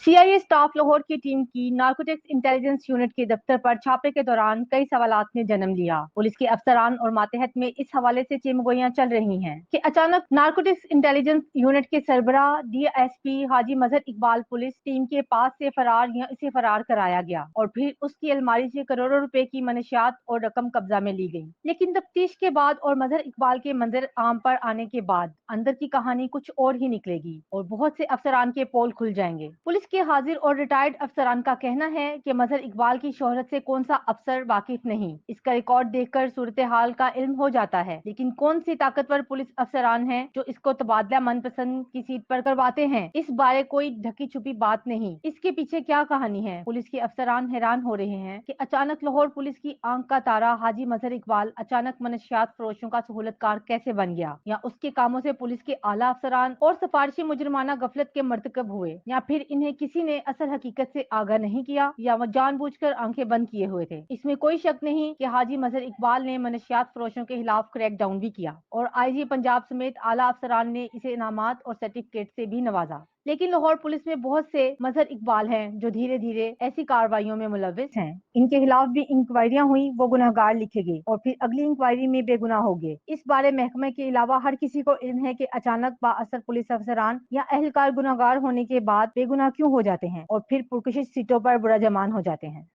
CIA staff Lahore की team की narcotics intelligence unit के दफ्तर पर छापे के दौरान कई सवालात ने जन्म लिया। पुलिस के अफसरान और मातहत में इस हवाले से चिमगोइयां चल रही हैं कि अचानक नारकोटिक्स इंटेलिजेंस यूनिट के सरबराह डीएसपी हाजी मजहर इकबाल पुलिस टीम के पास से फरार या इसे फरार कराया गया और फिर उसकी अलमारी से करोड़ों रुपए की मनशियात और रकम कब्जा में ली गई। लेकिन तफ्तीश के बाद और मजहर इकबाल के मंजर आम पर आने के बाद अंदर की कहानी कुछ और ही निकलेगी और बहुत से अफसरान के पोल खुल जाएंगे। पुलिस के हाजिर और रिटायर्ड अफसरान का कहना है कि मजहर इकबाल की शोहरत से कौन सा अफसर वाकिफ नहीं। इसका रिकॉर्ड देखकर सूरत हाल का इल्म हो जाता है, लेकिन कौन सी ताकतवर पुलिस अफसरान हैं जो इसको तबादला मनपसंद की सीट पर करवाते हैं, इस बारे कोई ढकी छुपी बात नहीं। इसके पीछे क्या कहानी है? पुलिस के अफसरान हैरान हो रहे हैं कि अचानक लाहौर पुलिस की आंख का तारा हाजी मजहर इकबाल अचानक मनशियात फरोशों का सहूलतकार कैसे बन गया, या उसके कामों से पुलिस के आला अफसरान और सिफारशी मुजरमाना गफलत के मर्तकब हुए, या फिर इन्हें किसी ने असल हकीकत से आगाह नहीं किया या वह जानबूझकर आंखें बंद किए हुए थे। इसमें कोई शक नहीं कि हाजी मजहर इकबाल ने मनशियात फरोशों के खिलाफ क्रैक डाउन भी किया और आईजी पंजाब समेत आला अफसरान ने इसे इनामात और सर्टिफिकेट से भी नवाजा। लेकिन लाहौर पुलिस में बहुत से मजहर इकबाल हैं जो धीरे धीरे ऐसी कार्रवाइयों में मुलविस हैं। इनके खिलाफ भी इंक्वायरियां हुई, वो गुनहगार लिखे गए और फिर अगली इंक्वायरी में बेगुनाह हो गए। इस बारे महकमे के अलावा हर किसी को इल्म है कि अचानक बाअसर पुलिस अफसरान या अहलकार गुनहगार होने के बाद बेगुनाह क्यों हो जाते हैं और फिर पुरकशिश सीटों पर बुरा जमान हो जाते हैं।